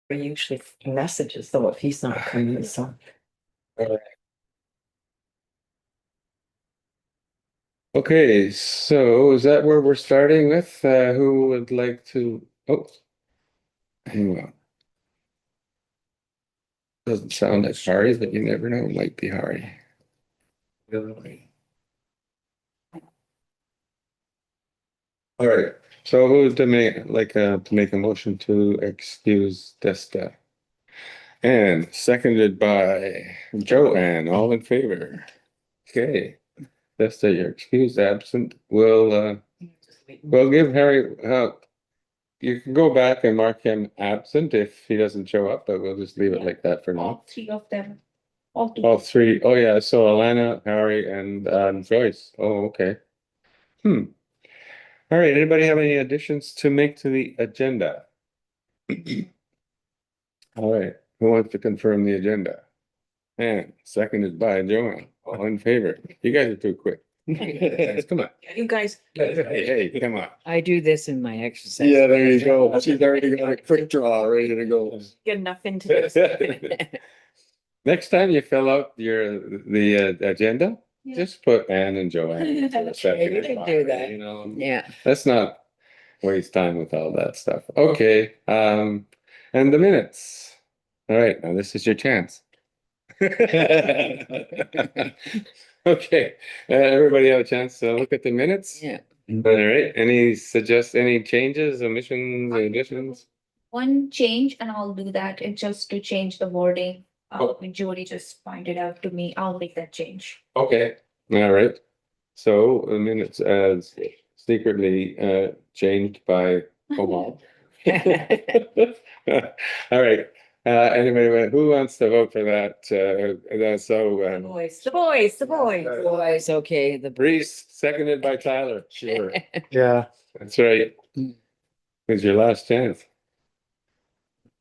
He usually messages though if he's not coming, so. Okay, so is that where we're starting with? Who would like to? Oh, hang on. Doesn't sound like Hari, but you never know. It might be Hari. All right. So who's to make a motion to excuse Desta? And seconded by Joanne. All in favor? Okay. Desta, you're excused, absent. We'll give Harry. You can go back and mark him absent if he doesn't show up, but we'll just leave it like that for now. All three of them. All two. All three. Oh yeah. So Alana, Harry, and Joyce. Oh, okay. Hmm. All right. Anybody have any additions to make to the agenda? All right. Who wants to confirm the agenda? And seconded by Joanne. All in favor. You guys are too quick. Come on. You guys, Hey, come on. I do this in my exercise. Yeah, there you go. She's already got a quick draw ready to go. Get enough into this. Next time you fill out the agenda, Yeah. just put Anne and Joanne. Yeah, you can do that. You know, Yeah. let's not waste time with all that stuff. Okay, and the minutes. All right, now this is your chance. Okay, everybody have a chance to look at the minutes? Yeah. All right, any changes, omissions, additions? One change, and I'll do that. It's just to change the wording. Oh. Jody just pointed out to me. I'll make that change. Okay, all right. So the minutes as secretly changed by Omar. All right. Anybody who wants to vote for that? Boys, the boys, the boys. Boys, okay, the. Reese, seconded by Tyler. Sure. Yeah. That's right. It's your last chance.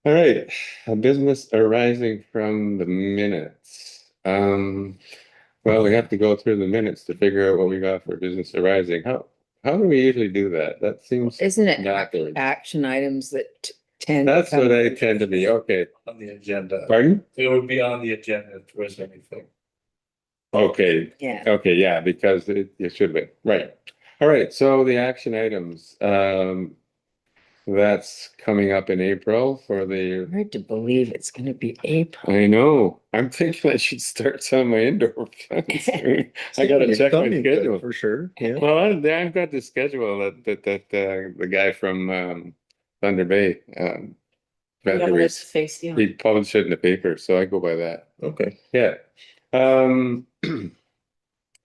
All right, a business arising from the minutes. Well, we have to go through the minutes to figure out what we got for business arising. How do we usually do that? That seems Isn't it backwards. action items that tend? That's to what come- I tend to be. Okay, On the agenda. pardon? It would be on the agenda if there was anything. Okay, Yeah, okay, yeah, because it should be, right. All right, so the action items, that's coming up in April for the, hard to believe it's gonna be April. I know, I'm thinking I should start some of my indoor plants. I gotta check my schedule. For sure, yeah. Well, I've got the schedule that the guy from Thunder Bay, Yeah, let's face he it. published it in the paper, so I go by that. Okay. Yeah.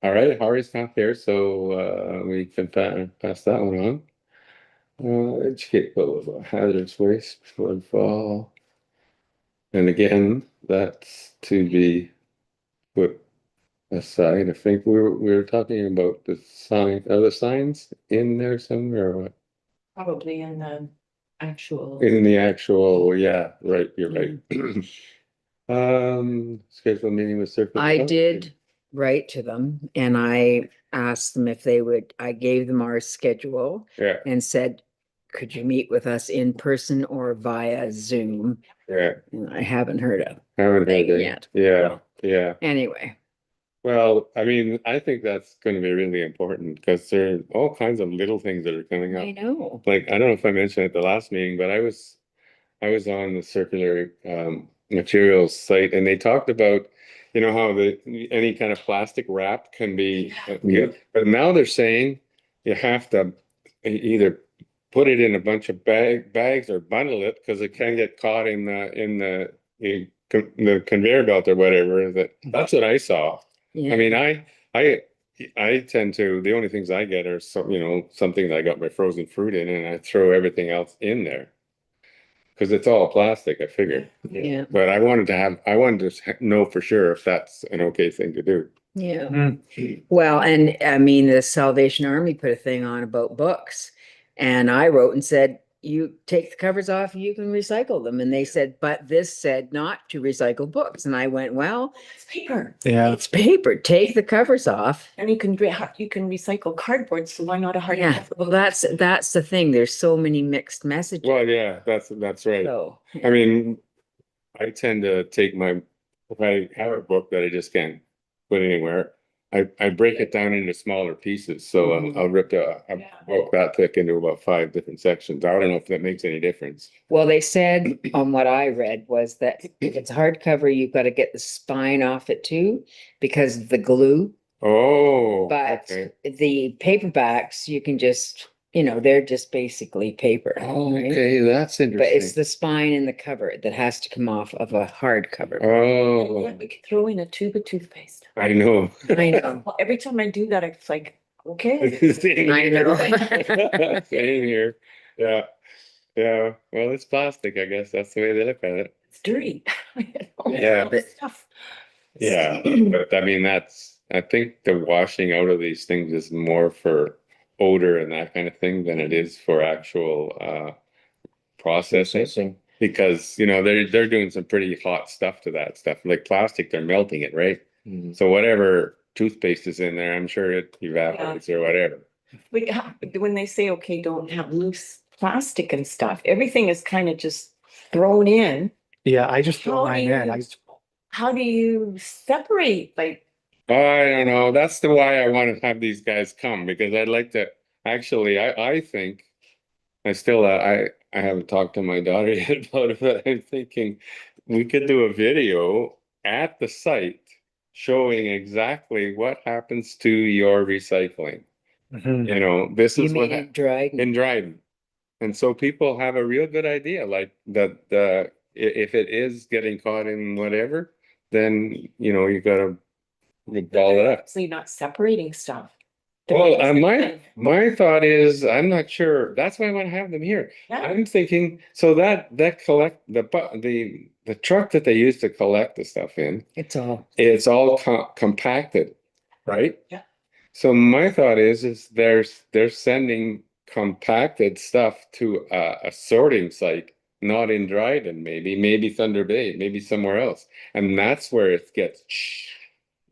All right, Hari's not here, so we can pass that one on. Educate people about hazardous waste before the fall. And again, that's to be put aside. I think we were talking about the sign, are the signs in there somewhere or what? Probably in the actual. In the actual, yeah, right, you're right. Schedule meeting with circle. I did write to them and I asked them if they would, I gave them our schedule Yeah, and said, could you meet with us in person or via Zoom? yeah, And I haven't heard of. haven't Thing heard it. yet. Yeah, yeah. Anyway, Well, I mean, I think that's going to be really important because there are all kinds of little things that are coming I up. know. Like, I don't know if I mentioned at the last meeting, but I was on the circular materials site and they talked about, you know, how any kind of plastic wrap can be good. But now they're saying you have to either put it in a bunch of bags or bundle it because it can get caught in the conveyor belt or whatever. That's what I saw. Yeah. I mean, I tend to, the only things I get are something that I got my frozen fruit in and I throw everything else in there. Because it's all plastic, I figured. Yeah. But I wanted to know for sure if that's an okay thing to do. Yeah. Well, and I mean, the Salvation Army put a thing on about books. And I wrote and said, you take the covers off, you can recycle them. And they said, but this said not to recycle books. And I went, well, It's paper. Yeah. it's paper, take the covers off. And you can recycle cardboard, so why not a hard Yeah, cover? well, that's the thing. There's so many mixed messages. Well, yeah, that's right. So, I mean, I tend to take if I have a book that I just can't put anywhere, I break it down into smaller pieces. So I'll rip a book that thick into about 5 different sections. I don't know if that makes any difference. well, they said on what I read was that if it's hardcover, you've got to get the spine off it too, because of the glue. Oh, But okay. the paperbacks, you can just, they're just basically paper. Oh, right? okay, that's But it's interesting. the spine and the cover that has to come off of a hardcover. Oh, Yeah, we could throw in a tube of toothpaste. I know. I know. Well, every time I do that, it's like, okay. Same I here. know. Same here. Yeah. Yeah. Well, it's plastic, I guess. That's the way they look at it. It's dirty. Yeah, All this stuff. Yeah, but I mean, I think the washing out of these things is more for odor and that kind of thing than it is for actual processing. Because, they're doing some pretty hot stuff to that stuff. Like plastic, they're melting it, right? So whatever toothpaste is in there, I'm sure it evaporates or whatever. When they say, okay, don't have loose plastic and stuff, everything is kind of just thrown in. Yeah, I just throw How mine do in. you- I just, How do you separate, like, I don't know. That's the why I want to have these guys come, because I'd like to actually, I think I haven't talked to my daughter yet about it, but I'm thinking we could do a video at the site showing exactly what happens to your recycling. Mhm. This You is what mean in Dryden? in Dryden. And so people have a real good idea, like that if it is getting caught in whatever, then you gotta ball it up. actually not separating stuff? Well, my thought is, I'm not sure. That's why I want to have them here. Yeah. I'm thinking, so that collect the truck that they use to collect the stuff in, It's all, it's all compacted, right? Yeah. So my thought is they're sending compacted stuff to a sorting site, not in Dryden, maybe Thunder Bay, maybe somewhere else, and that's where it gets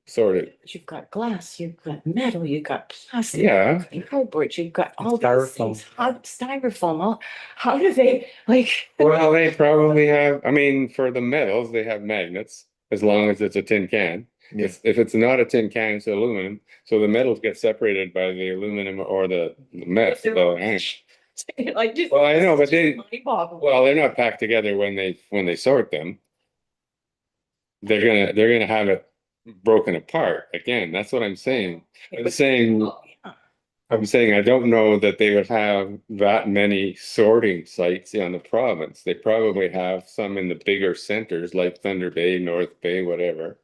sorted. You've got glass, you've got metal, you've got plastic. Yeah. Cardboard, you've got all these Styrofoam. things. Styrofoam, how do they, like? Well, they probably have, I mean, for the metals, they have magnets, as long as it's a tin can. If it's not a tin can, it's aluminum. So the metals get separated by the aluminum or the metal. Like, just. Well, I know, but Mind-boggling. well, they're not packed together when they sort them. They're gonna have it broken apart. Again, that's what I'm saying. I'm saying Oh, yeah. I don't know that they would have that many sorting sites in the province. They probably have some in the bigger centers like Thunder Bay, North Bay, whatever.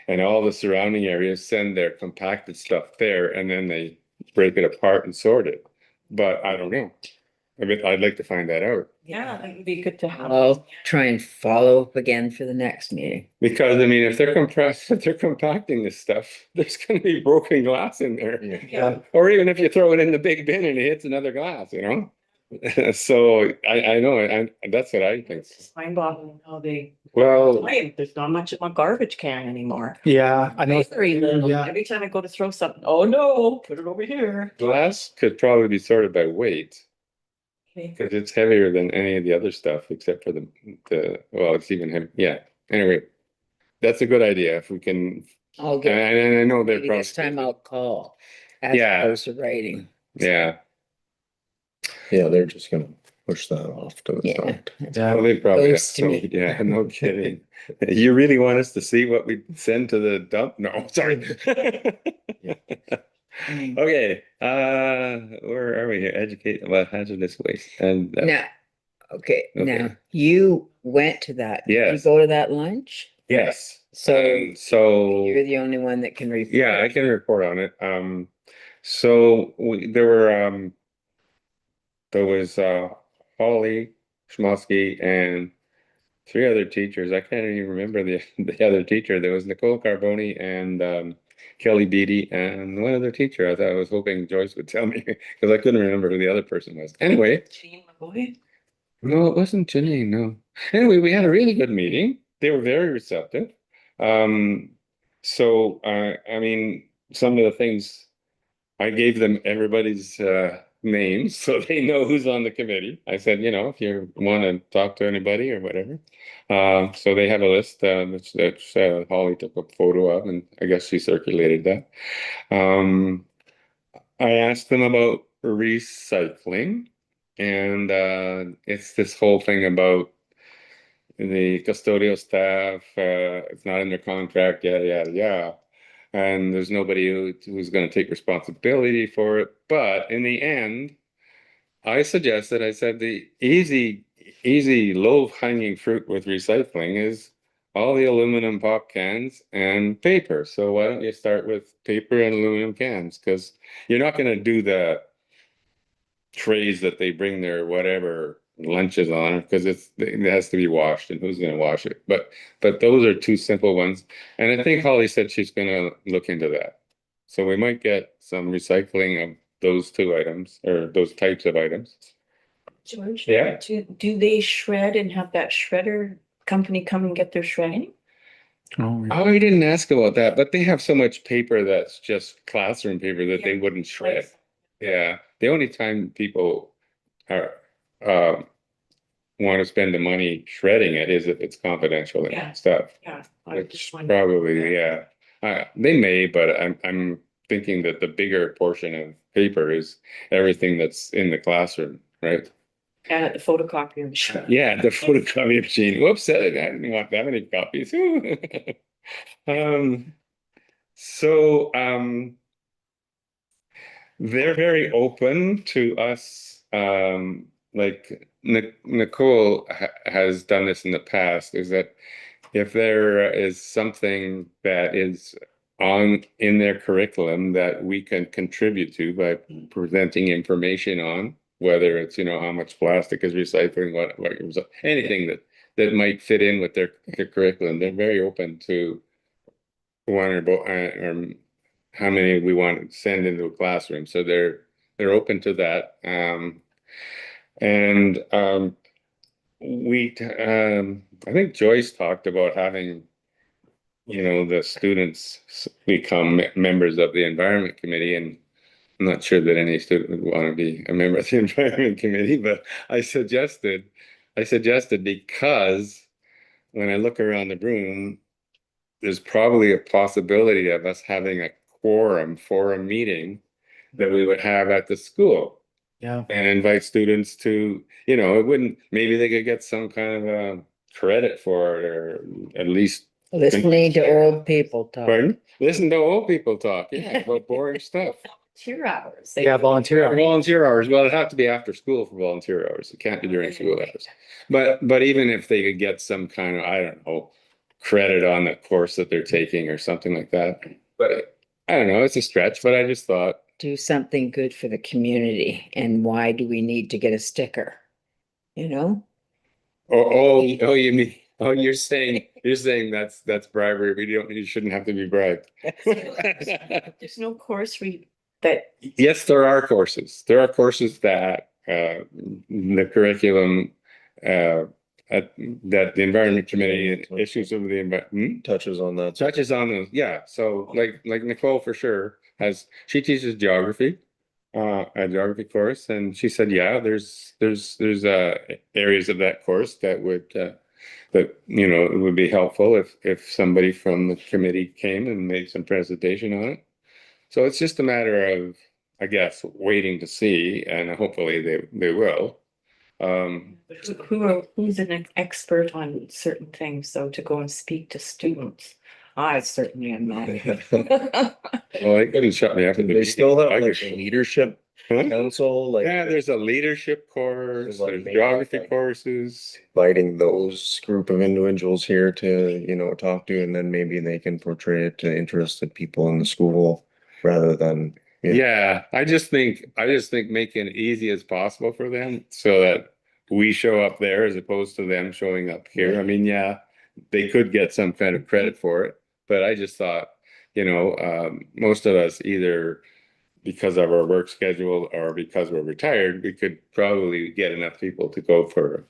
And all the surrounding areas send their compacted stuff there, and then they break it apart and sort it. But I don't know. I mean, I'd like to find that out. Yeah, that would be good to have. I'll try and follow up again for the next meeting. Because I mean, if they're compacting this stuff, there's gonna be broken glass in there. Yeah. Or even if you throw it in the big bin and it hits another glass, So I know, that's what I think. It's just mind-boggling how they, Well, there's not much in my garbage can anymore. Yeah, I know. Very little. Yeah. Every time I go to throw something, oh no, put it over here. glass could probably be sorted by weight. Okay. Because it's heavier than any of the other stuff except for well, it's even heavy. Yeah. Anyway, that's a good idea if we can. I'll get, And I know they're maybe probably. this time I'll call as Yeah. opposed to writing. Yeah. Yeah, they're just gonna push that off to the Yeah. side. Yeah. Well, they probably. Goes to me. Yeah, no kidding. You really want us to see what we send to the dump? No, sorry. Okay, where are we here? Educate about hazardous waste and. Now, okay, Okay. now you went to that. Did you Yes. go to that lunch? Yes. So So. you're the only one that can report. Yeah, I can report on it. So there was Holly Schmosky and 3 other teachers. I can't even remember the other teacher. There was Nicole Carboni and Kelly Beatty and one other teacher. I was hoping Joyce would tell me because I couldn't remember who the other person was. Anyway, Jean McCoy? No, it wasn't Janine, no. Anyway, we had a really good meeting. They were very receptive. Um, so I mean, some of the things I gave them everybody's names so they know who's on the committee. I said, you know, if you want to talk to anybody or whatever. So they have a list that Holly took a photo of, and I guess she circulated that. Um, I asked them about recycling, and it's this whole thing about the custodial staff, it's not in their contract, yada, yada, yada. And there's nobody who's going to take responsibility for it. But in the end, I said the easy, low-hanging fruit with recycling is all the aluminum pop cans and paper. So why don't you start with paper and aluminum cans? Because you're not going to do the trays that they bring their whatever lunches on because it has to be washed, and who's going to wash it? But those are two simple ones, and I think Holly said she's going to look into that. So we might get some recycling of those two items or those types of items. George? Yeah. Do they shred and have that shredder company come and get their shredding? Oh, Oh, I didn't ask about that, but they have so much paper that's just classroom paper that they Yeah. wouldn't shred. Yeah, the only time people are um want to spend the money shredding it is if it's confidential Yeah. and stuff. Yeah. I Which just wondered. probably, yeah. They may, but I'm thinking that the bigger portion of paper is everything that's in the classroom, right? And at the photocopier machine. Yeah, the photocopy machine. Whoops, I didn't want that many copies. Um, so they're very open to us. Like Nicole ha has done this in the past, is that if there is something that is on in their curriculum that we can contribute to by presenting information on, whether it's, you know, how much plastic is recycling, anything that might fit in with their curriculum, they're very open to one or both, or how many we want to send into a classroom. So they're open to that. And I think Joyce talked about having, you know, the students become members of the environment committee, and I'm not sure that any student would want to be a member of the environment committee, but I suggested because when I look around the room, there's probably a possibility of us having a quorum for a meeting that we would have at the school yeah. and invite students to, you know, it wouldn't, maybe they could get some kind of credit for it, or at least, Listening to old people talk. pardon? Listen to old people talk, yeah, about boring stuff. Volunteer hours. Yeah, volunteer hours. Volunteer hours, well, it'd have to be after school for volunteer hours. It can't be during school hours. But even if they could get some kind of, I don't know, credit on the course that they're taking or something like that. But I don't know, it's a stretch, but I just thought, Do something good for the community. And why do we need to get a sticker? You know? you mean, you're saying that's bribery. You shouldn't have to be bribed. There's no course that Yes, there are courses. There are courses that the curriculum that the environment committee and issues of the environment Touches on that. touches on those. Yeah. So like Nicole for sure she teaches geography, a geography course, and she said, yeah, there's areas of that course that you know, it would be helpful if somebody from the committee came and made some presentation on it. So it's just a matter of, I guess, waiting to see, and hopefully they will. who's an expert on certain things, so to go and speak to students. I certainly am not. Well, they couldn't shut me up. Do they still have like a leadership Huh? council, like Yeah, there's a leadership course, Like there's maybe geography like- courses. inviting those group of individuals here to, you know, talk to, and then maybe they can portray it to interested people in the school rather than. Yeah, I just think making it easy as possible for them so that we show up there as opposed to them showing up here. I mean, yeah, they could get some kind of credit for it, but I just thought, you know, most of us either because of our work schedule or because we're retired, we could probably get enough people to go for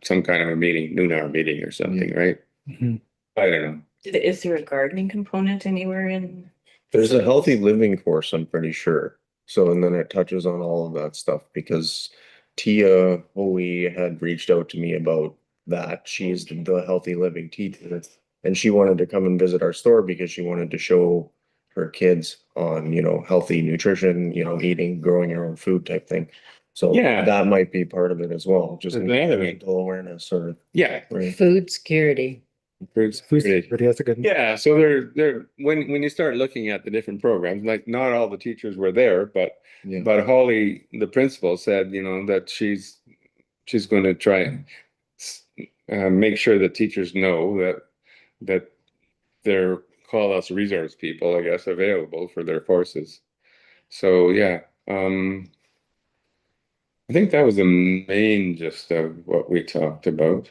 some kind of a meeting, noon hour meeting or something, right? Mhm. I don't know. Is there a gardening component anywhere in? There's a healthy living course, I'm pretty sure. So, and then it touches on all of that stuff because Tia Hoey had reached out to me about that. She's the healthy living teacher. And she wanted to come and visit our store because she wanted to show her kids on, healthy nutrition, eating, growing your own food type thing. So Yeah. that might be part of it as well, just The other thing. mental awareness or. Yeah. Right. Food security. Food security. But that's a good. Yeah, so when you start looking at the different programs, like not all the teachers were there, but Yeah. Holly, the principal, said, that she's going to try and make sure that teachers know that they're call us resource people, I guess, available for their courses. So yeah, I think that was the main gist of what we talked about.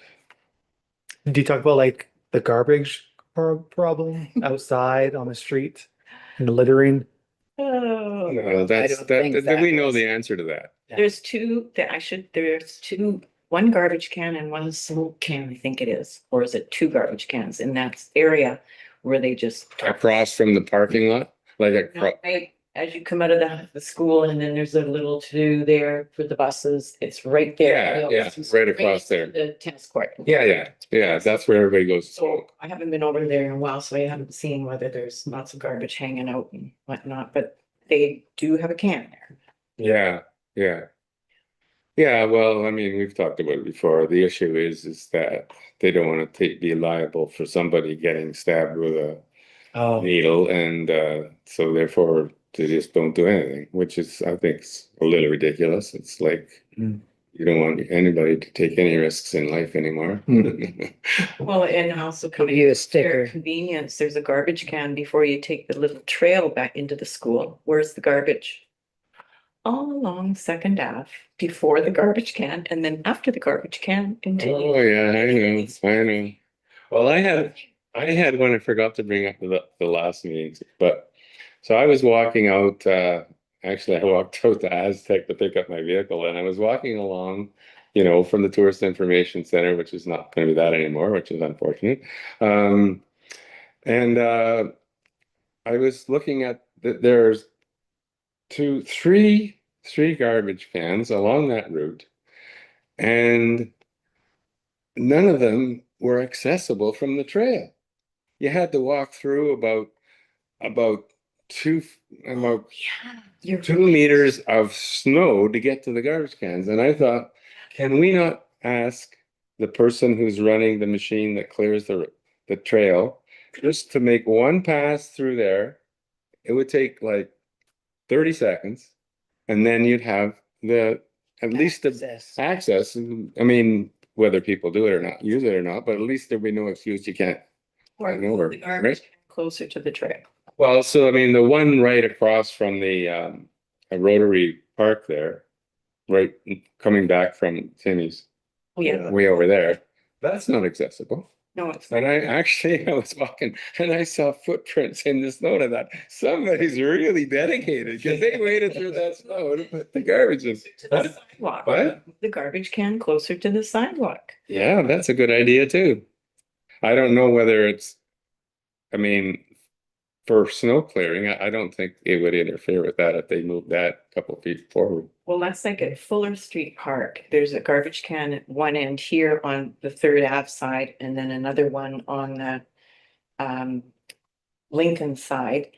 Did you talk about like the garbage problem outside on the street and the littering? Oh, No, that's don't think that that we know was- the answer to that. there's one garbage can and one smoke can, I think it is, or is it two garbage cans in that area where they just. Across from the parking lot, like No, right, as you come out of the school and then there's a little two there for the buses, it's right there. Yeah, You know, yeah, it's right across next to there. The tennis court. yeah, that's where everybody goes to So smoke. I haven't been over there in a while, so I haven't seen whether there's lots of garbage hanging out and whatnot, but they do have a can there. Yeah, yeah. Yeah, well, I mean, we've talked about it before. The issue is that they don't want to be liable for somebody getting stabbed with a Oh, needle, and so therefore they just don't do anything, which is, I think, a little ridiculous. It's like Mm. you don't want anybody to take any risks in life anymore. Well, and also Give you a for sticker. convenience, there's a garbage can before you take the little trail back into the school. Where's the garbage? All along Second Ave, before the garbage can, and then after the garbage can continue. Oh yeah, I know. Well, I had one I forgot to bring up the last meeting, but so I was walking out, actually I walked out to Aztec to pick up my vehicle and I was walking along, from the Tourist Information Center, which is not going to be that anymore, which is unfortunate. And I was looking at there's three garbage cans along that route, and none of them were accessible from the trail. You had to walk through about two about You're 2 meters of snow to get to the garbage cans. And I thought, can we not ask the person who's running the machine that clears the trail just to make one pass through there? It would take like 30 seconds, and then you'd have at least the access. I mean, whether people do it or not, use it or not, but at least there'd be no excuse you can't. Or Hang over, the garbage right? can closer to the trail. Well, so I mean, the one right across from the Rotary Park there, right, coming back from Timmy's, Oh, yeah, way over there, that's not accessible. no, it's And I was walking and I saw footprints in the snow, and I thought, somebody's really dedicated because they waded through that snow to put the garbage in. to the sidewalk. What? The garbage can closer to the sidewalk. Yeah, that's a good idea too. I don't know whether I mean, for snow clearing, I don't think it would interfere with that if they moved that a couple feet forward. Well, that's like at Fuller Street Park. There's a garbage can at one end here on the Third Ave side, and then another one on the Lincoln side.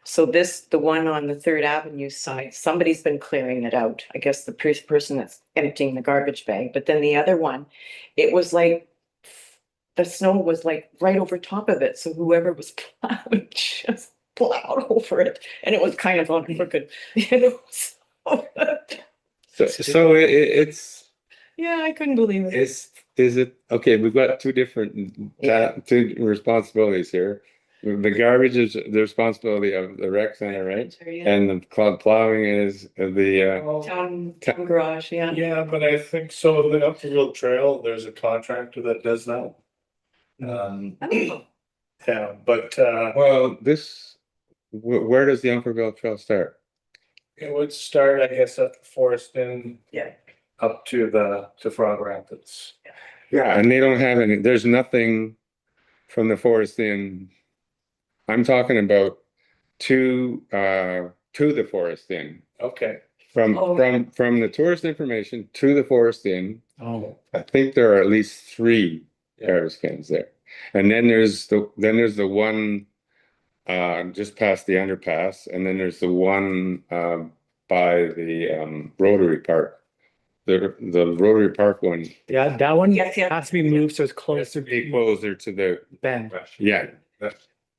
So the one on the Third Avenue side, somebody's been clearing it out. I guess the person that's emptying the garbage bag, but then the other one, it was like the snow was like right over top of it, so whoever was plowing just plowed over it, and it was kind of on crooked, you know. So it's Yeah, I couldn't believe it. is it okay? We've got two two responsibilities here. The garbage is the responsibility of the rec center, right? And the club plowing is the Town garage, yeah. Yeah, but I think so. The Upperville Trail, there's a contractor that does that. Oh, Yeah, but well, where does the Uncle Trail start? It would start, I guess, at the Forest Inn. Yeah. Up to Frog Rapids. Yeah, and they don't have any, there's nothing from the Forest Inn. I'm talking about to the Forest Inn. Okay. Oh. From the tourist information to the Forest Inn. Oh, I think there are at least 3 Yeah. garbage cans there. And then there's the one just past the underpass, and then there's the one by the Rotary Park. The Rotary Park one, yeah, that one Yes, yeah. has to be moved so it's closer be to closer to the, Ben. yeah.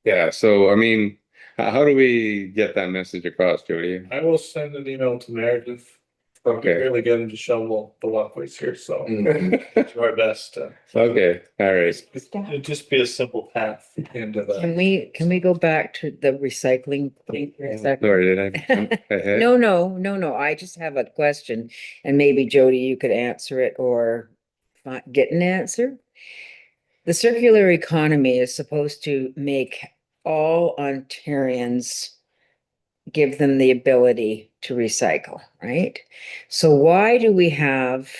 Yeah, so I mean, how do we get that message across, Jody? I will send an email to Meredith. But we Okay. really get him to shovel the walkways here, so Okay, do our best to. all right. It'd just be a simple path into Can the. we go back to the recycling thing for a second? Sorry, did I jump ahead? No, I just have a question and maybe Jody, you could answer it or get an answer. The circular economy is supposed to make all Ontarians give them the ability to recycle, right? So why do we have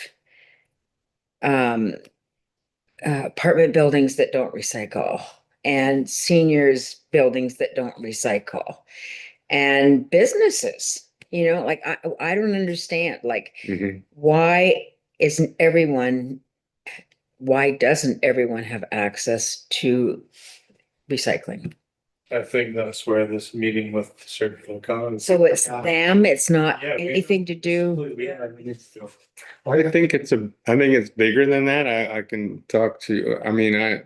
apartment buildings that don't recycle and seniors buildings that don't recycle and businesses, like I don't understand, like Mhm. why doesn't everyone have access to recycling? I think that's where this meeting with the circular economy. So it's them, it's not Yeah, we- anything to do. I think it's bigger than that. I can talk to, I mean,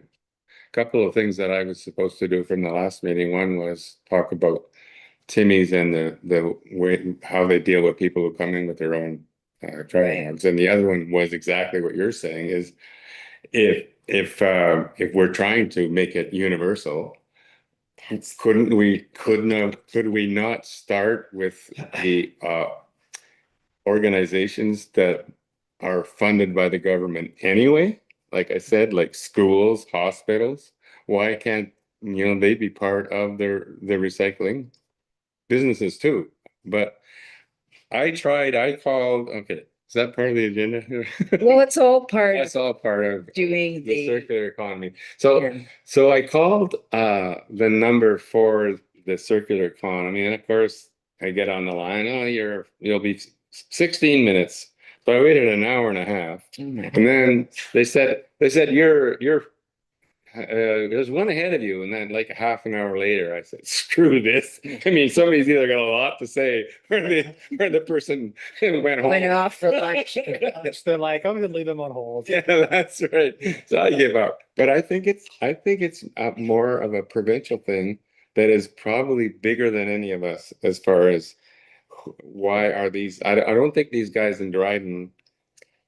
couple of things that I was supposed to do from the last meeting. One was talk about Timmy's and the way, how they deal with people who come in with their own trash bags. And the other one was exactly what you're saying is if we're trying to make it universal, could we not start with the organizations that are funded by the government anyway? Like I said, like schools, hospitals, why can't, they be part of the recycling businesses too? But I called, okay, is that part of the agenda? Well, it's all part That's of all part of doing the the, circular economy. So yeah. so I called the number for the circular economy, and of course I get on the line. Oh, you'll be 16 minutes. So I waited an hour and a half, Oh my God. and then they said you're there's one ahead of you, and then like half an hour later, I said, "Screw this!" I mean, somebody's either got a lot to say, or the person went home. Went off for lunch. They're like, I'm gonna leave them on hold. Yeah, that's right. So I give up. But I think it's more of a provincial thing that is probably bigger than any of us as far as why are these, I don't think these guys in Dryden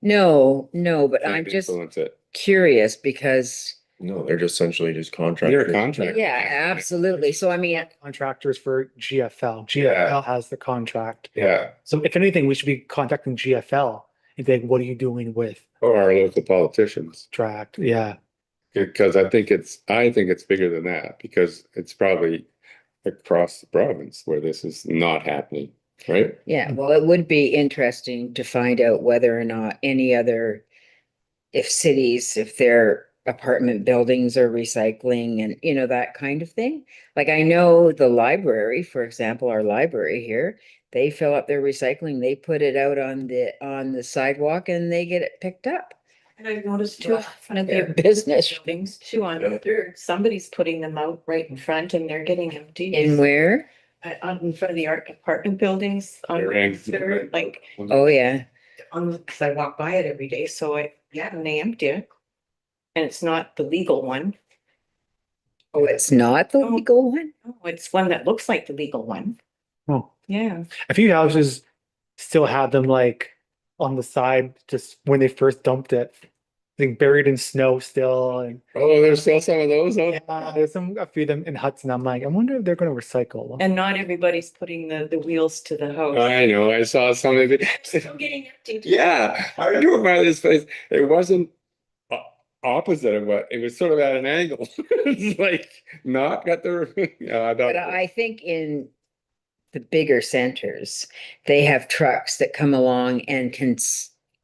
No, but can I'm just influence it. curious because, No, they're just essentially just They're a contractors. contract. yeah, absolutely. So I mean, Contractors for GFL. Yeah. GFL has the contract. Yeah, So if anything, we should be contacting GFL and think, what are you doing with or our local politicians. tract? Yeah. Because I think it's bigger than that, because it's probably across the province where this is not happening, right? yeah, well, it would be interesting to find out whether or not any other, if their apartment buildings are recycling and, that kind of thing. Like I know the library, for example, our library here, they fill up their recycling, they put it out on the sidewalk and they get it picked up. And I've noticed too, in front of Their their business. buildings too, on there, somebody's putting them out right in front and they're getting empty. In where? On in front of the apartment buildings on Third, like Oh, yeah. because I walk by it every day, so and they empty it. And it's not the legal one. Oh, it's not the No. legal one? No, it's one that looks like the legal one. Oh, Yeah. a few houses still have them like on the side, just when they first dumped it, like buried in snow still. And Oh, there's still some of those out yeah, there's a few of them in Hudson. I'm like, I wonder if they're going to recycle. And not everybody's putting the wheels to the house. I know, I saw some of it. Still getting emptied. Yeah, I drove by this place. It wasn't opposite of what, it was sort of at an angle. It's like not got the, But I think in the bigger centers, they have trucks that come along and can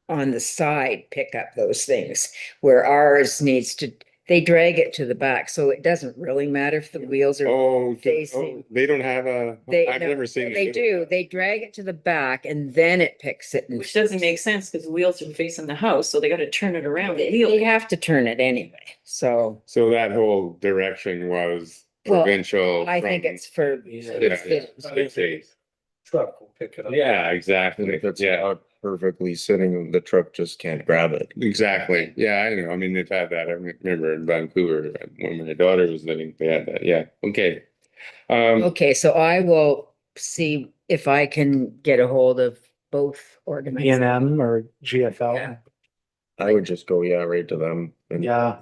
on the side pick up those things, where ours needs to, they drag it to the back, so it doesn't really matter if the wheels are. Oh, Facing. they don't have a, They, I've no, never seen. they it. do, they drag it to the back and then it picks it. And Which doesn't make sense because the wheels are facing the house, so they gotta turn it around. They have to turn it anyway, so So that whole direction was Well, provincial. I think from- it's for. Yeah. Truck will pick it up. Yeah, exactly. If it's Yeah, not perfectly sitting, the truck just can't grab it. exactly. Yeah, I know. I mean, they've had that. I remember in Vancouver when my daughter was living, they had that. Yeah. Okay. Okay, so I will see if I can get a hold of both organizations. E&M or GFL. Yeah. I would just go, yeah, right to them. and- Yeah.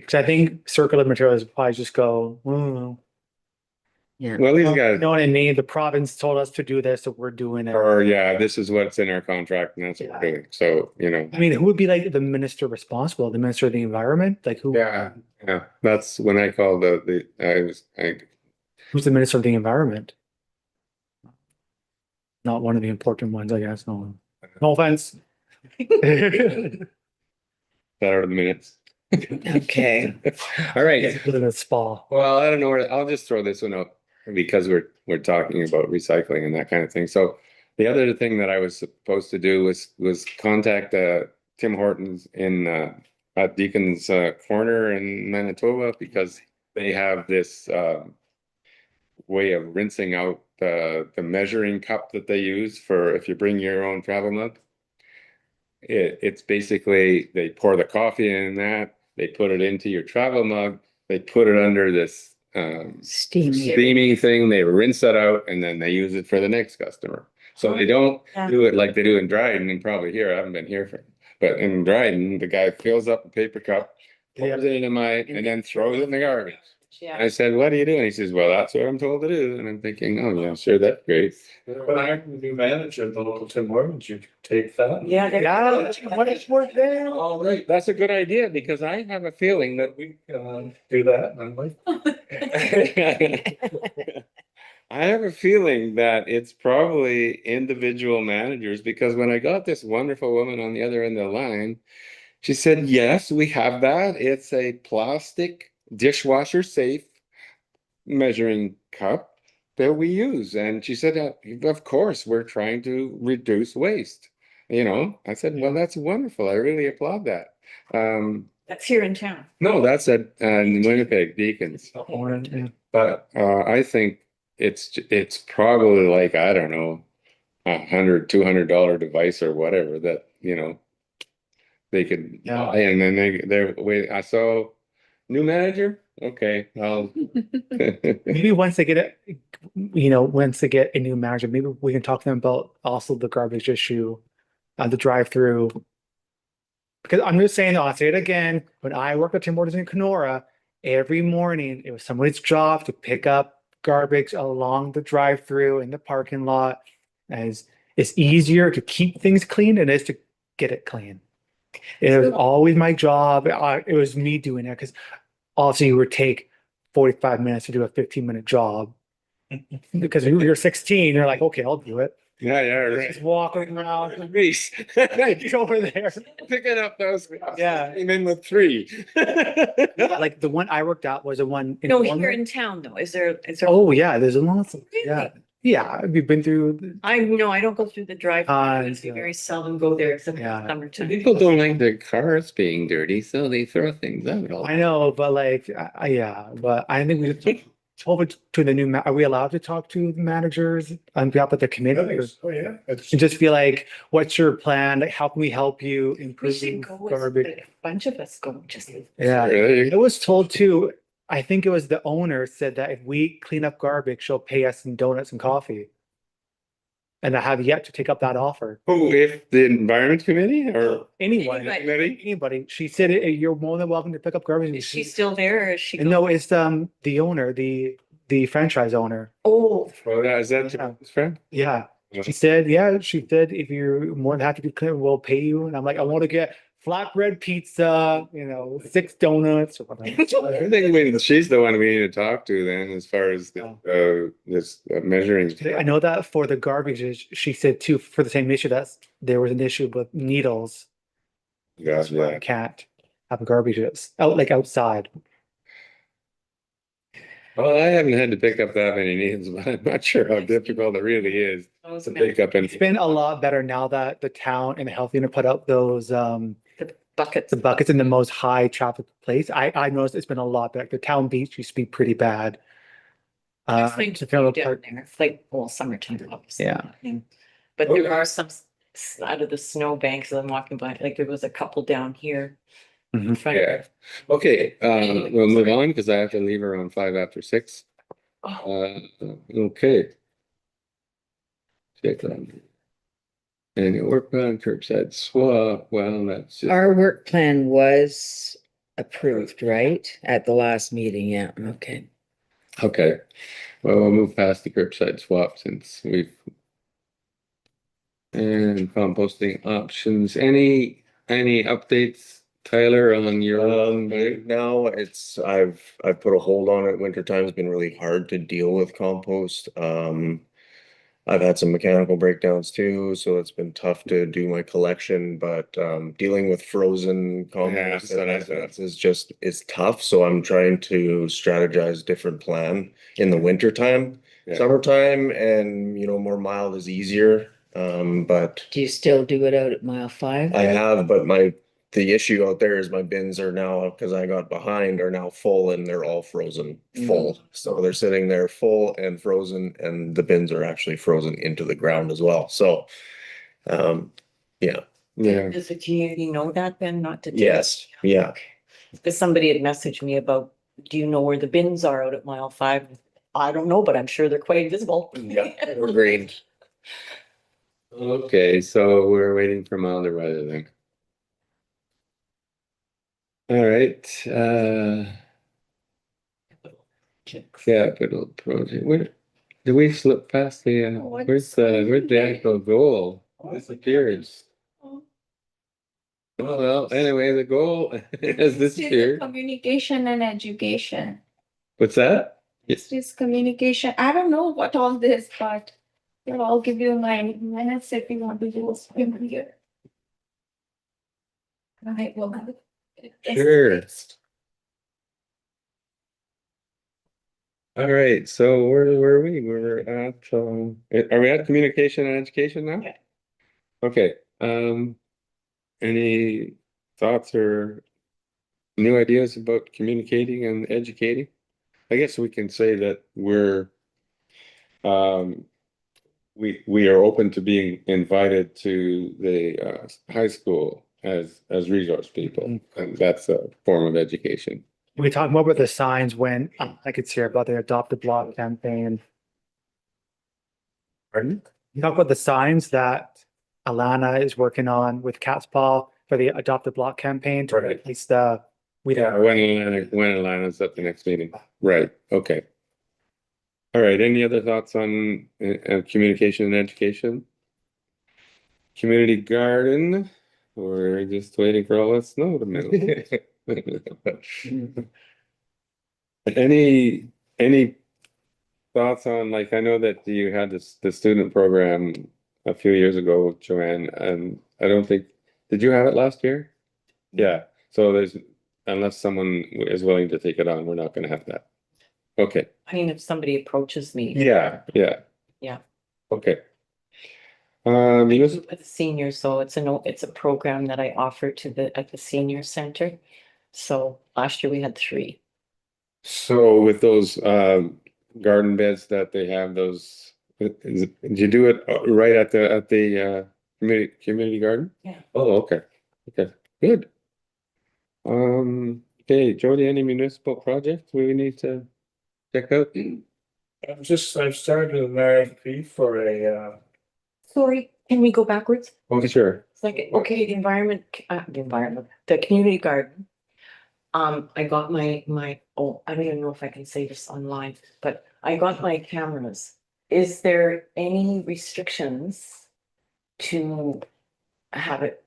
Cause I think circular materials probably just go, Well, these you guys, know what I mean? The province told us to do this, so we're doing it. or yeah, this is what's in our contract and that's what we're doing. So, you know. I mean, who would be like the minister responsible? The minister of the environment? Like who? Yeah, yeah. That's when I called I Who's the minister of the environment? Not one of the important ones, I guess. No, no offense. that are the minutes. Okay, All right. Live in a spa. Well, I don't know where, I'll just throw this one out because we're talking about recycling and that kind of thing. So the other thing that I was supposed to do was contact Tim Hortons in at Deacon's Corner in Manitoba because they have this way of rinsing out the measuring cup that they use for if you bring your own travel mug. It's basically they pour the coffee in that, they put it into your travel mug, they put it under this steamy. steaming thing, they rinse it out, and then they use it for the next customer. So they don't do it like they do in Dryden, and probably here, I haven't been here for, but in Dryden, the guy fills up a paper cup, pours it into my, and then throws it in the garbage. Yeah. I said, what are you doing? He says, well, that's what I'm told to do. And I'm thinking, oh, yeah, sure, that's great. When I'm the new manager of the local Tim Hortons, you take that. Yeah. Yeah, what is work there? All right, that's a good idea because I have a feeling that We do that, and I'm like, I have a feeling that it's probably individual managers because when I got this wonderful woman on the other end of the line, she said, yes, we have that. It's a plastic dishwasher safe measuring cup that we use. And she said, of course, we're trying to reduce waste. You know, I said, well, that's wonderful. I really applaud that. That's here in town. No, that's at Winnipeg Deacons. But I think it's probably like, I don't know, $100-$200 device or whatever that, you know, they could buy and then they're wait. I saw new manager. Okay, I'll Maybe once they get it, once they get a new manager, maybe we can talk to them about also the garbage issue, the drive-through. Because I'm just saying, I'll say it again, when I worked at Tim Hortons in Kenora, every morning it was somebody's job to pick up garbage along the drive-through in the parking lot. As it's easier to keep things clean than it is to get it clean. It was always my job. It was me doing it because obviously it would take 45 minutes to do a 15-minute job. Because when you're 16, you're like, okay, I'll do it. yeah, right. Just walking around. Reese, Get over there. picking up those. Yeah. Came in with 3. Like the one I worked at was the one in No, here Ormond. in town though, is there? Oh, yeah, there's a lot of, yeah. Yeah, we've been through, I know, I don't go through the drive. I yeah. very seldom go there except in Yeah. the summertime. People don't like their cars being dirty, so they throw things out. All I know, but like, yeah, but I think we should over to the new, are we allowed to talk to the managers on behalf of the committee? oh, yeah. It's And just be like, what's your plan? Like, how can we help you We improve should go with garbage? a bunch of us go, just. Yeah, Really? I was told too, I think it was the owner said that if we clean up garbage, she'll pay us in donuts and coffee. And I have yet to take up that offer. Who, if the environment committee or Anyone, committee? anybody, she said, you're more than welcome to pick up garbage. Is she still there or is she? And no, it's the owner, the franchise owner. Oh, Well, is that Yeah. his friend? Yeah. Yeah. She said, if you're more than happy to clean, we'll pay you. And I'm like, I want to get flatbread pizza, 6 donuts or whatever. I think she's the one we need to talk to then, as far as this measuring. I know that for the garbage, she said too, for the same issue, that there was an issue with needles. Yeah, That's why I yeah. can't have garbages out like outside. Well, I haven't had to pick up that many needles, but I'm not sure how difficult it really is to pick up. It's been a lot better now that the town and the health unit put up those The buckets. the buckets in the most high traffic place. I noticed it's been a lot better. The town beach used to be pretty bad. It's like to fill down part- there. It's like, well, summertime, obviously. Yeah. But there are some out of the snow banks that I'm walking by, like there was a couple down here. in Mhm. front of Yeah. Okay, we'll move on because I have to leave around 5 after 6. Oh, Okay. Check on. And your work plan, curbside swap, well, that's just. Our work plan was approved, right? At the last meeting, yeah, okay. Okay, well, we'll move past the curbside swap since we've. And composting options, any updates, Tyler, on your? Right now I've put a hold on it. Winter time's been really hard to deal with compost. I've had some mechanical breakdowns too, so it's been tough to do my collection, but dealing with frozen compost so that's- is tough. So I'm trying to strategize different plan in the winter time. Yeah. Summertime and more mild is easier. But Do you still do it out at mile 5? I have, but the issue out there is my bins are now, because I got behind, are now full and they're all frozen full. So they're sitting there full and frozen, and the bins are actually frozen into the ground as well. So, yeah. Yeah, does the community know that then, not to? Yes, yeah. Because somebody had messaged me about, do you know where the bins are out at mile 5? I don't know, but I'm sure they're quite visible. Yeah, agreed. okay, so we're waiting for milder weather then. All right, capital project, where, did we slip past the, where's the actual goal? Disappears. Oh, well, anyway, the goal has disappeared. Communication and education. What's that? It's just communication. I don't know what all this, but I'll give you my minutes if you want to do a here. Right, well. Sure. All right, so where were we? We're at, are we at communication and education now? Yeah. Okay, any thoughts or new ideas about communicating and educating? I guess we can say that we are open to being invited to the high school as resource people, and that's a form of education. We talked more about the signs when I could hear about the Adopt a Block campaign. Pardon? You talk about the signs that Alana is working on with Cat's Paw for the Adopt a Block campaign to Right. replace the Yeah, when Alana's at the next meeting, right, okay. All right, any other thoughts on communication and education? Community garden, we're just waiting for all that snow to melt. Any thoughts on, like, I know that you had the student program a few years ago, Joanne, and I don't think, did you have it last year? Yeah, so unless someone is willing to take it on, we're not gonna have that. Okay, I mean, if somebody approaches me. yeah. Yeah. Okay. I do Munis- it with the seniors, so it's a program that I offer at the senior center. So last year we had 3. So with those garden beds that they have, those, did you do it right at the community garden? Yeah. Oh, okay, good. Okay, Jody, any municipal projects we need to check out? I've started an RFP for a, Sorry, can we go backwards? Oh, sure. It's like, okay, the community garden. I got my, I don't even know if I can say this online, but I got my cameras. Is there any restrictions to have it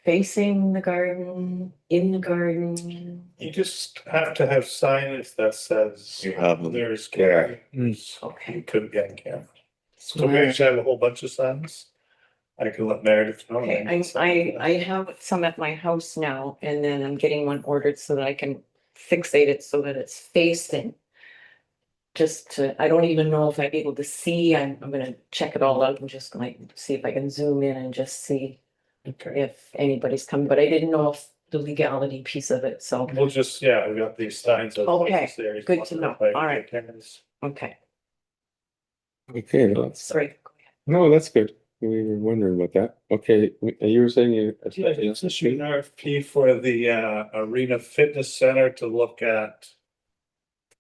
facing the garden, in the garden? You just have to have signage that says You have them. there's Yeah. cameras. Okay. You could get cameras. So we actually have a whole bunch of signs. I can let Meredith know. Okay, I have some at my house now, and then I'm getting one ordered so that I can fixate it so that it's facing. Just to, I don't even know if I'd be able to see, I'm gonna check it all out and just like see if I can zoom in and just see Okay. if anybody's coming, but I didn't know if the legality piece of it, so, We'll just, yeah, we got these signs. of Okay, there. good to know. Like, All right. cameras. okay, Okay, well, sorry. no, that's good. We were wondering about that. Okay, you were saying you. Yeah, it's issued an RFP for the Arena Fitness Center to look at.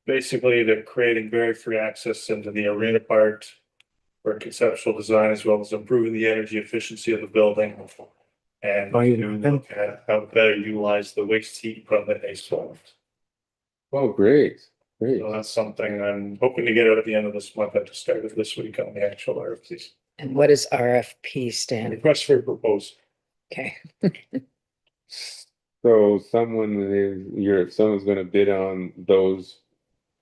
Basically, they're creating very free access into the arena part. For conceptual design as well as improving the energy efficiency of the building. And Oh, you to know, look at how to better utilize the waste heat from the asphalt. Oh, great, great. So that's something I'm hoping to get out at the end of this month. I just started this week on the actual RFPs. And what does RFP stand? Request for proposal. Okay, So someone's gonna bid on those.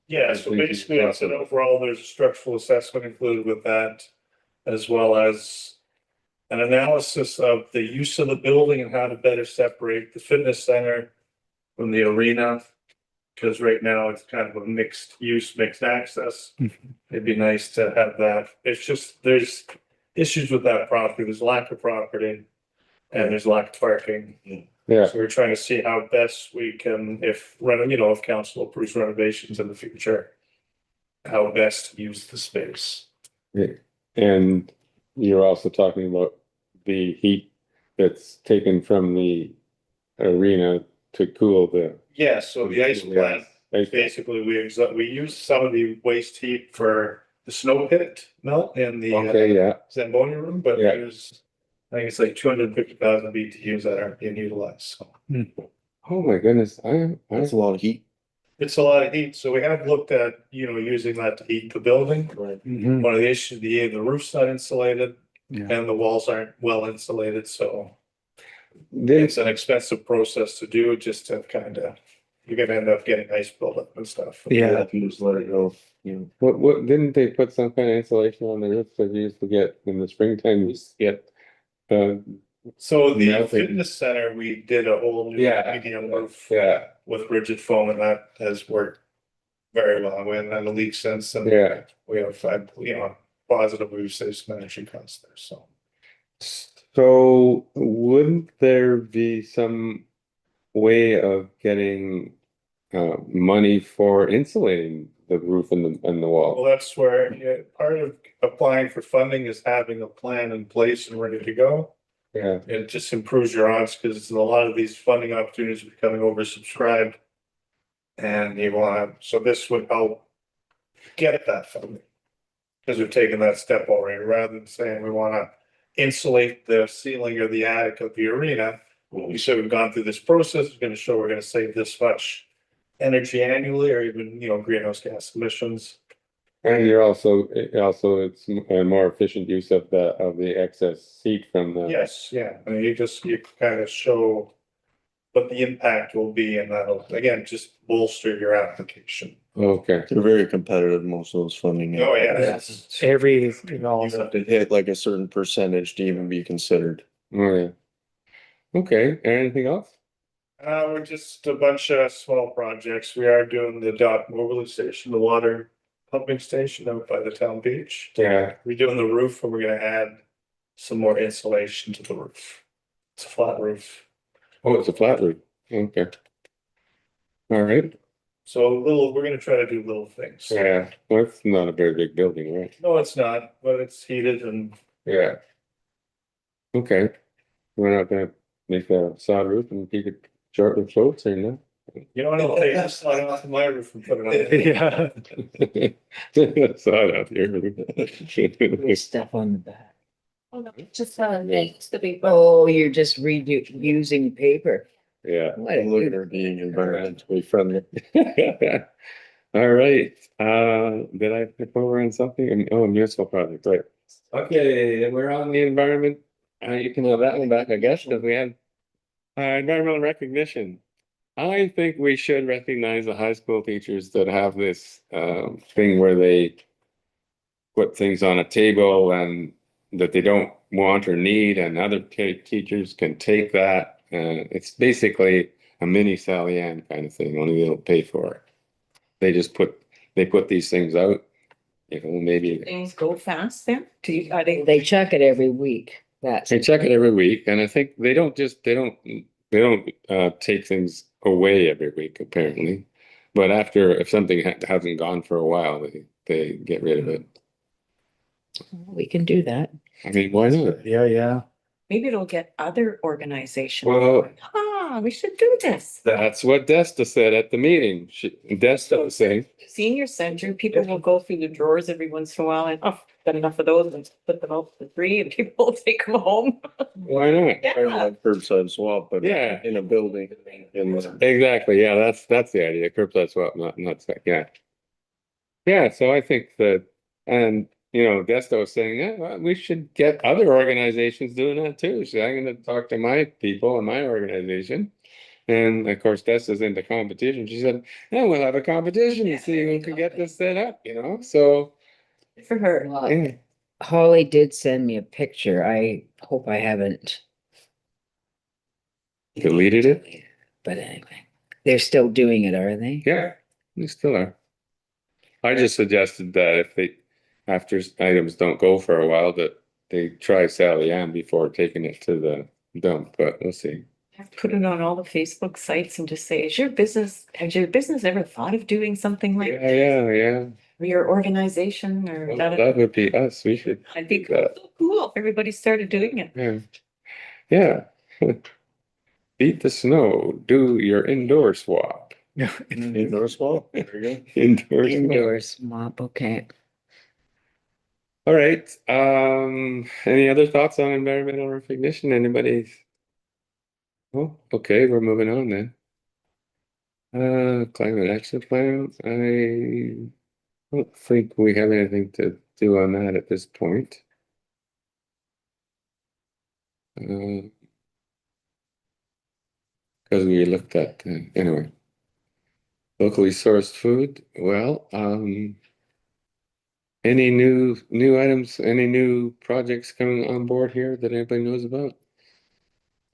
Yeah, so basically it's an overall, there's a structural assessment included with that. As well as an analysis of the use of the building and how to better separate the fitness center from the arena. Because right now it's kind of a mixed use, mixed access. It'd be nice to have that. It's just, there's issues with that property. There's lack of property. And there's lack of parking. Yeah, So we're trying to see how best we can, if council approves renovations in the future. How best to use the space. and you're also talking about the heat that's taken from the arena to cool the. Yeah, so the ice plant, basically, we use some of the waste heat for the snow pit melt in the Okay, yeah, Zamboni room, but Yeah. there's. I think it's like 250,000 BTUs that aren't being utilized, so. oh my goodness, That's a lot of heat. It's a lot of heat, so we have looked at, using that to heat the building. Mhm. One of the issues, the roof's not insulated. Yeah. And the walls aren't well insulated, so Then, it's an expensive process to do, just to kind of, you're gonna end up getting ice buildup and stuff. Yeah. If you just let it go, what, didn't they put some kind of insulation on the roof that you used to get in the springtime, you used to get? So the Melting. fitness center, we did a whole new medium roof Yeah, with rigid foam, and that has worked very well. We haven't had a leak since, and yeah. we have had, positive we've saved some energy costs there, so. So wouldn't there be some way of getting money for insulating the roof and the Well, wall? that's where, part of applying for funding is having a plan in place and ready to go. Yeah, It just improves your odds because a lot of these funding opportunities are becoming oversubscribed. And so this would help get that funding. Because we've taken that step already, rather than saying we wanna insulate the ceiling or the attic of the arena. We said we've gone through this process, we're gonna show we're gonna save this much energy annually, or even, greenhouse gas emissions. and it's a more efficient use of the excess heat from the. Yes, yeah, I mean, you kind of show what the impact will be, and that'll, again, just bolster your application. Okay, they're very competitive, most of those funding. Oh, yeah. Yes. Every, You have to hit like a certain percentage to even be considered. oh yeah. Okay, anything else? We're just a bunch of small projects. We are doing the dock mobilization, the water pumping station out by the town beach. Yeah, We're doing the roof, and we're gonna add some more insulation to the roof. It's a flat roof. oh, it's a flat roof, okay. All right, So we're gonna try to do little things. yeah, well, it's not a very big building, right? No, it's not, but it's heated and Yeah. Okay, we're not gonna make a sod roof and keep it short with floats or no? I'll take this slide off my roof and put it on. yeah. Sod out here. there's stuff on the back. Oh, no, just, it's the big. Oh, you're just using paper. Yeah. What a Look at good. her being environmentally friendly. All right, did I flip over on something? Oh, municipal project, right? Okay, we're on the environment. You can have that one back, I guess, because we had Environmental recognition. I think we should recognize the high school teachers that have this thing where they put things on a table and that they don't want or need, and other teachers can take that. It's basically a mini Sally Ann kind of thing, only they don't pay for it. They put these things out, maybe Things go fast there? Are they? They check it every week. That's, they check it every week, and I think they don't take things away every week apparently, but if something hasn't gone for a while, they get rid of it. we can do that. I mean, why not? Yeah. Maybe it'll get other organizations. Well, We should do this. that's what Desta said at the meeting. Desta was saying, Senior center, people will go through the drawers every once in a while and, oh, got enough of those and put them out for free and people will take them home. why not? Yeah. Kind of like curbside swap, but Yeah. in a building. Exactly. Yeah, that's the idea. Curbside swap, not yeah. Yeah, so I think that, and Desto was saying, yeah, well, we should get other organizations doing that too. So I'm gonna talk to my people in my organization. And of course, Desta's into competition. She said, yeah, we'll have a competition to see who can get this set up, So For her. yeah. Holly did send me a picture. I hope I haven't Deleted it? But anyway, they're still doing it, are they? Yeah, they still are. I just suggested that after items don't go for a while, that they try Sally Ann before taking it to the dump, but we'll see. Put it on all the Facebook sites and just say, has your business ever thought of doing something like Yeah. or your organization or Well, that would be us. We should. I'd be do that. so cool if everybody started doing it. Yeah. Beat the snow. Do your indoor swap. Indoor swap, there you go. Indoor swap. Indoors mop, okay. All right. Any other thoughts on environmental recognition? Anybody? Oh, okay, we're moving on then. Climate action plan. I don't think we have anything to do on that at this point. Because we looked at, anyway. Locally sourced food. Well, any new items, any new projects coming on board here that anybody knows about?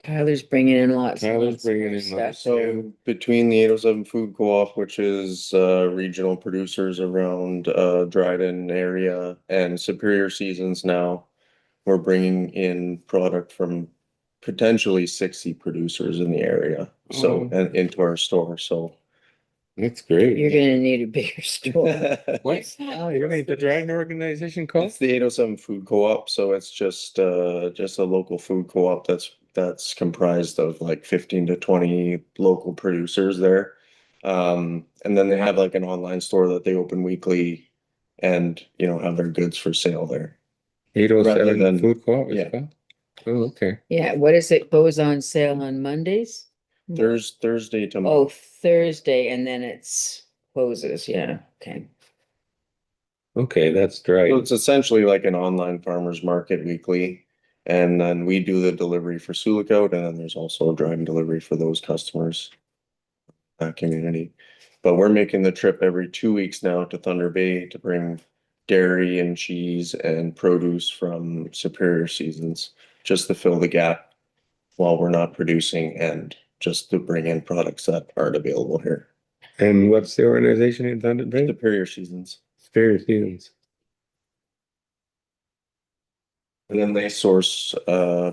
Tyler's bringing in lots. Tyler's bringing in stuff. lots. So between the 807 Food Co-op, which is regional producers around Dryden area and Superior Seasons now, we're bringing in product from potentially 60 producers in the area. So, Oh. and into our store, so. That's great. You're gonna need a bigger store. What? Oh, you're gonna need the Dragon organization called? It's the 807 Food Co-op, so it's just a local food co-op that's comprised of like 15 to 20 local producers there. And then they have like an online store that they open weekly and, have their goods for sale there. 807 rather than- Food Co-op is yeah. called? Oh, okay. Yeah, what is it? Goes on sale on Mondays? Thursday Oh, tomorrow. Thursday, and then it's closes, yeah, okay. Okay, that's So right. it's essentially like an online farmer's market weekly. And then we do the delivery for Sioux, and then there's also a driving delivery for those customers. Community. But we're making the trip every 2 weeks now to Thunder Bay to bring dairy and cheese and produce from Superior Seasons, just to fill the gap while we're not producing and just to bring in products that aren't available here. And what's the organization in Thunder Bay? Superior Seasons. Superior Seasons. And then they source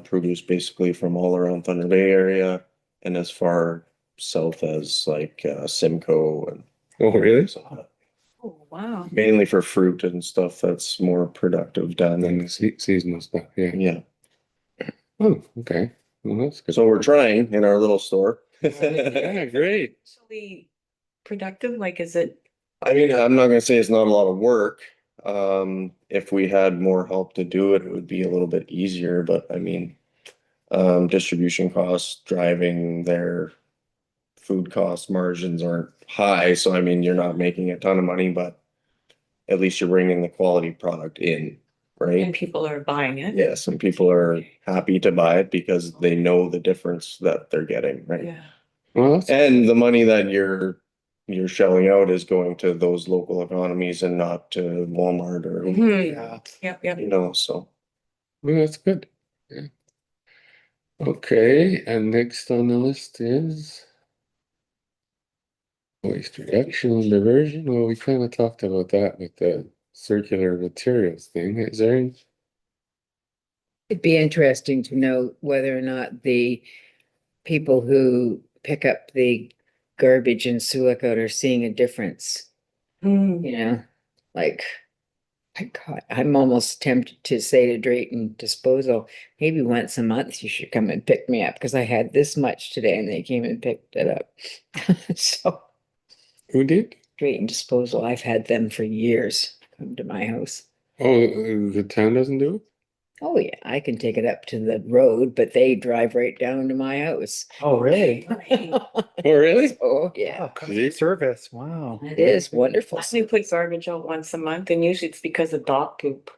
produce basically from all around Thunder Bay area and as far south as like Simcoe and Oh, really? Oh, wow. mainly for fruit and stuff that's more productive down And there. the seasonal stuff, yeah. Yeah, Oh, okay. Well, that's good. so we're trying in our little store. Yeah, great. Actually productive, like is it? I mean, I'm not gonna say it's not a lot of work. If we had more help to do it, it would be a little bit easier, but I mean, distribution costs, driving there, food cost margins aren't high, so I mean, you're not making a ton of money, but at least you're bringing the quality product in. And right? people are buying it. Yes, and people are happy to buy it because they know the difference that they're getting, right? Yeah. Well, that's, And the money that you're shelling out is going to those local economies and not to Walmart or, Mhm. Yeah. Yep, yep. you know, so. well, that's good. Yeah. Okay, and next on the list is waste reduction and diversion. Well, we kind of talked about that with the circular materials thing. Is there any? It'd be interesting to know whether or not the people who pick up the garbage in Sioux are seeing a difference, Mm. you know? Like, my God, I'm almost tempted to say to Drayton Disposal, maybe once a month you should come and pick me up because I had this much today and they came and picked it up. So Who did? Drayton Disposal, I've had them for years come to my house. Oh, the town doesn't do it? Oh yeah, I can take it up to the road, but they drive right down to my house. Oh, really? Oh, really? Oh yeah, Oh, customer service. Wow. it is wonderful. We put garbage out once a month and usually it's because of dog poop.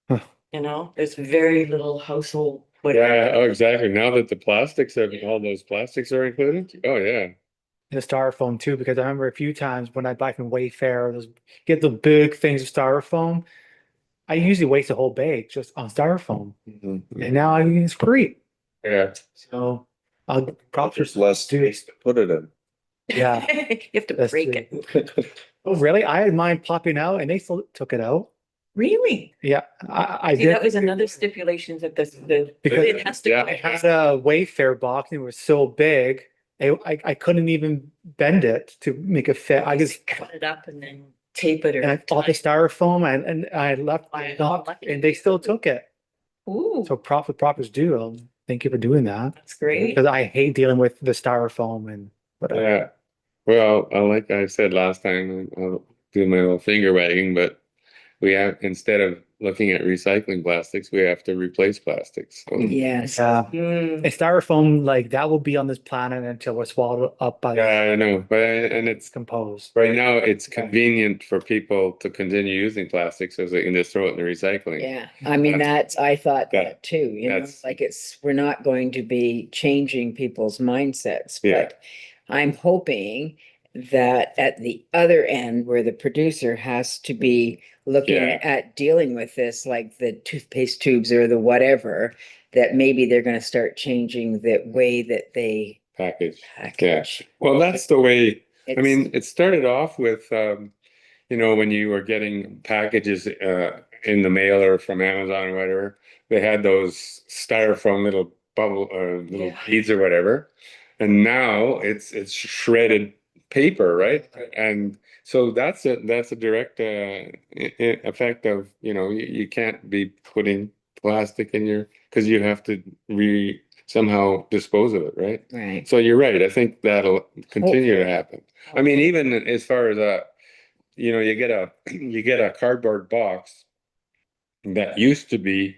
Huh. You know, there's very little household. Yeah, oh, exactly. Now that the plastics have, all those plastics are included. Oh, yeah. The styrofoam too, because I remember a few times when I'd buy from Wayfair, those get the big things of styrofoam. I usually waste a whole bag just on styrofoam, Mhm. and now I mean it's free. Yeah. So I'll probably There's less do space to put it in. Yeah, You have to that's break true. it. Oh, really? I had mine popping out, and they still took it out. Really? Yeah, I See, did that was another stipulation that the Because- it has to. Yeah. I had a Wayfair box, and it was so big, I couldn't even bend it to make it fit. I just cut it up and then tape it and I or. bought the styrofoam, and I left Wow, it up, lucky and they still took it. Ooh, So profit's due. Thank you for doing that. that's great. Because I hate dealing with the styrofoam and whatever. Yeah. Well, like I said last time, I'll do my little finger wagging, but we have, instead of looking at recycling plastics, we have to replace plastics. So, Yes. Yeah. Mm. And styrofoam, like that will be on this planet until we're swallowed up by yeah, I know, but and it's composed. right now it's convenient for people to continue using plastics so they can just throw it in the recycling. Yeah, I mean, I thought Yeah, that too, you know, that's- like we're not going to be changing people's mindsets, Yeah. but I'm hoping that at the other end where the producer has to be looking Yeah. at dealing with this, like the toothpaste tubes or the whatever, that maybe they're gonna start changing the way that they Package. Yeah. package. Well, that's the way. I It's- mean, it started off with, you know, when you were getting packages in the mail or from Amazon or whatever, they had those styrofoam little bubble or little Yeah. beads or whatever. And now it's shredded paper, right? And so that's a direct effect of, you know, you can't be putting plastic in your, because you have to somehow dispose of it, right? Right, So you're right. I think that'll continue to Hopefully. happen. I mean, even as far as you know, you get a cardboard box that used to be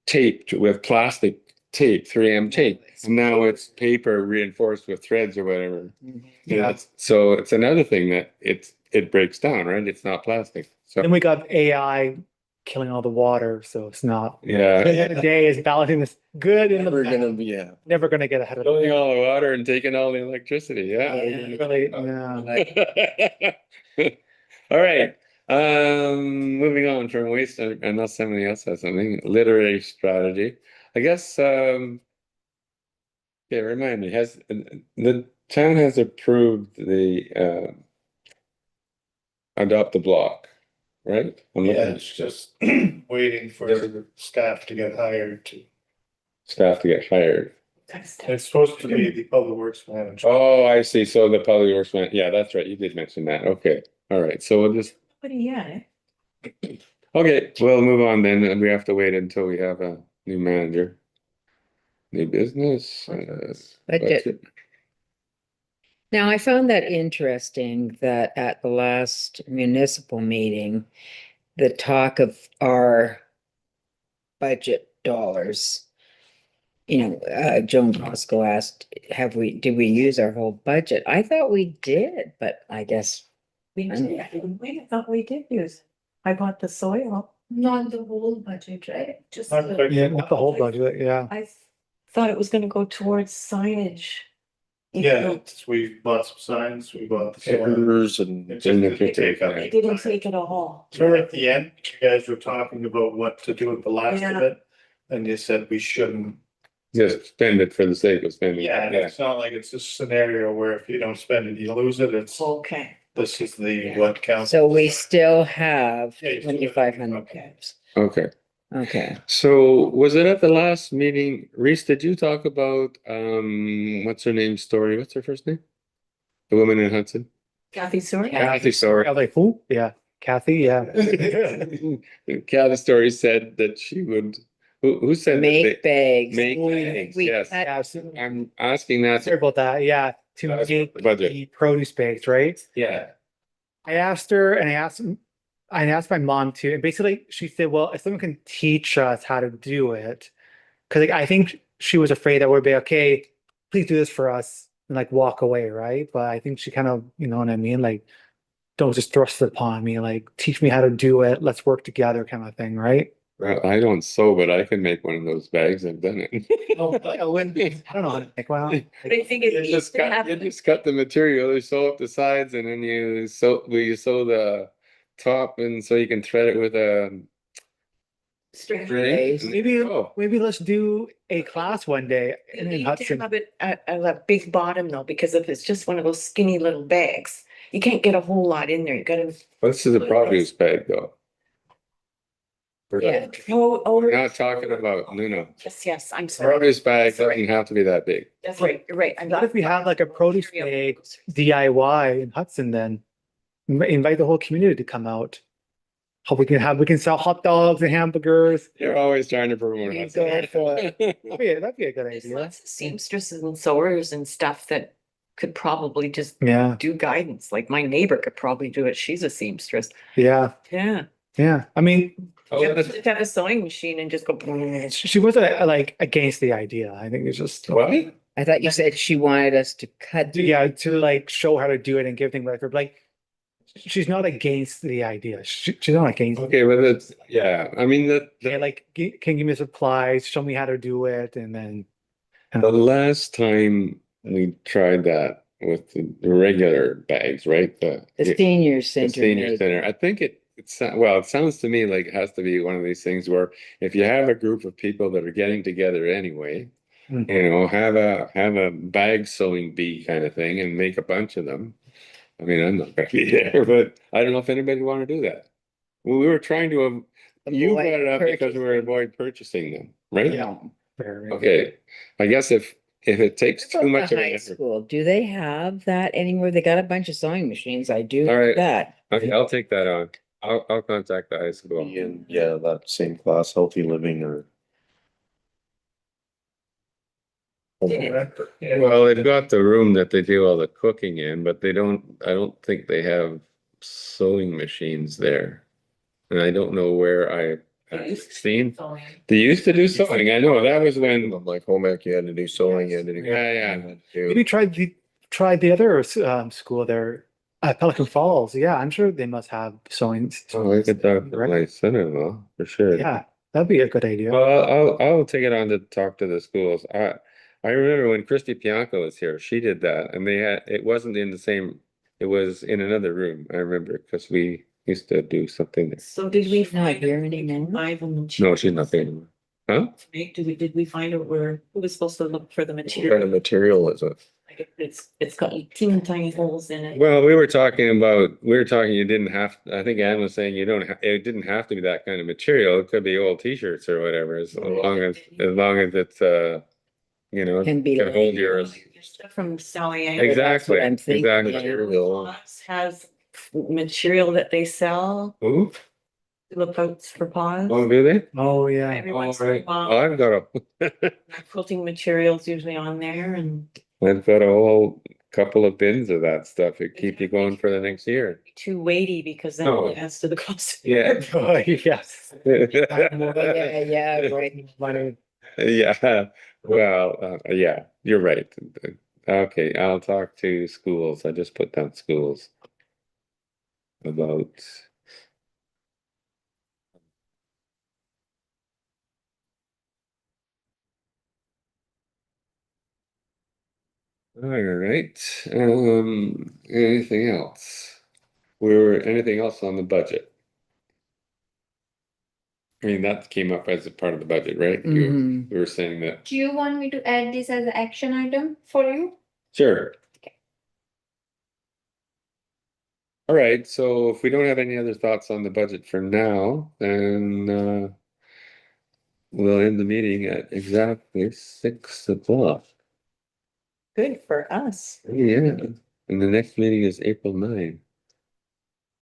taped with plastic tape, 3M tape. And now it's paper reinforced with threads or whatever. Mhm. Yeah. So it's another thing that it breaks down, right? It's not plastic. So Then we got AI killing all the water, so it's not. At the yeah, end of the day is balancing this good and the Never bad. gonna be, yeah. Never gonna get ahead of filling it. all the water and taking all the electricity. Yeah. Really, no. All right. Moving on from waste, unless somebody else has something, literary strategy. I guess, yeah, remind me, has the town has approved the adopt the block, right? I'm looking Yeah, at it's just waiting for staff to get hired to. staff to get hired. It's supposed to be the public works manager. Oh, I see. So the public works man, yeah, that's right. You did mention that. Okay. All right. So we'll just, What do you at? okay, we'll move on then, and we have to wait until we have a new manager. New business. Budget. Now, I found that interesting that at the last municipal meeting, the talk of our budget dollars. You know, Joan Bosco asked, did we use our whole budget? I thought we did, but I guess, We did, I thought we did use. I bought the soil. Not the whole budget, right? Just Not the- quite. Yeah, not the whole budget, yeah. I thought it was gonna go towards signage. Yeah, we bought some signs, we bought the. Papers and. It just didn't take up. It didn't take it all. So at the end, you guys were talking about what to do with the last of Yeah. it, and you said we shouldn't. Just spend it for the sake of spending. Yeah, it's not like it's a scenario where if you don't spend it, you lose it, it's, Okay. this is the what counts. So we still have Yeah, you still have- 2,500. Okay. Okay. Okay. So was it at the last meeting, Reese, did you talk about, what's her name story? What's her first name? The woman in Hudson? Kathy Stewart? Kathy Story. Yeah, like who? Yeah, Kathy, yeah. Kathy Story said that she would, who said that Make they bags. make bags, We yes. cut- Yeah, so- I'm asking that. sorry about that, yeah, to That's make the budget. the produce bags, right? Yeah. I asked her and I asked my mom too, and basically she said, well, if someone can teach us how to do it, because like, I think she was afraid that we'd be okay, please do this for us and like walk away, right? But I think she kind of, you know what I mean? Like, don't just thrust it upon me, like teach me how to do it, let's work together kind of thing, right? Well, I don't sew, but I can make one of those bags. I've done it. I don't know how to make one. But I think it You needs just to cut, have. you just cut the material, you sew up the sides and then you sew the top and so you can thread it with a String. string. Maybe, Oh, maybe let's do a class one day You in need to Hudson. have it at a big bottom though, because if it's just one of those skinny little bags, you can't get a whole lot in there. You gotta. this is a produce bag though. Yeah. Oh, We're not talking about, no. yes, I'm sorry. Produce bag Sorry. doesn't have to be that big. That's right, you're right. What if we have like a produce bag DIY in Hudson then? Invite the whole community to come out. Hope we can sell hot dogs and hamburgers. You're always trying to promote. That'd Hudson. that'd be a good There's idea. lots of seamstresses and sewers and stuff that could probably just Yeah, do guidance. Like my neighbor could probably do it. She's a seamstress. yeah, Yeah. yeah. I mean, Oh, You that's- just have a sewing machine and just go. she wasn't like against the idea. I think it's just What? I thought you said she wanted us to cut. yeah, to like show how to do it and give things like like she's not against the idea. She's not against Okay, but it's, yeah, I mean, yeah, like can give me supplies, show me how to do it, and then the last time we tried that with the regular bags, right? The The senior the center. senior made- center. I think well, it sounds to me like it has to be one of these things where if you have a group of people that are getting together anyway, Hmm. you know, have a bag sewing bee kind of thing and make a bunch of them. I mean, I'm not gonna be there, but I don't know if anybody want to do that. Well, we were trying to, you brought Avoid it up because we were purchasing. avoid purchasing them, right? yeah. Very- Okay, I guess if it takes What too about much the of high an effort. school? Do they have that anymore? They got a bunch of sewing machines. I do All right. that. Okay, I'll take that on. I'll contact the high school. And yeah, that same class, healthy living or. Yeah. Well, they've got the room that they do all the cooking in, but I don't think they have sewing machines there. And I don't know where I've seen, they used to do sewing, I know, that was when, Like home ec, you had to do sewing, you had to do. Yeah. Maybe try the other school there, Pelican Falls. Yeah, I'm sure they must have sewing. oh, I could talk to right? my son-in-law, for sure. Yeah, that'd be a good idea. Well, I'll take it on to talk to the schools. I remember when Christy Pianco was here, she did that and it wasn't in the same, it was in another room. I remember because we used to do something there. So did we Not find here out anymore? buy them? No, she's not there anymore. Huh? Did we find out who was supposed to look for the What kind material? of material is it? Like it's got like teeny tiny holes in it. Well, we were talking, you didn't have, I think Ann was saying it didn't have to be that kind of material. It could be old t-shirts or whatever, as long as it's, you know, Can be can hold like- your, Your stuff from Sally Ann. exactly, I'm thinking. exactly. Material. Paws has material that they sell. Ooh, Look out for paws. oh, do they? Oh, yeah. Every All once in a right. while. Well, I've got Quilting materials usually on there and a whole couple of bins of that stuff. It keep you going for the next year. too weighty because then No. it adds to the cost. Yeah. Oh, yes. Yeah, right. Money. Yeah, well, yeah, you're right. Okay, I'll talk to schools. I just put down schools. About. All right, anything else? Anything else on the budget? I mean, that came up as a part of the budget, right? Mhm. We were saying that, Do you want me to add this as an action item for you? sure. All right, so if we don't have any other thoughts on the budget for now, then we'll end the meeting at exactly 6 o'clock. Good for us. Yeah, and the next meeting is April 9.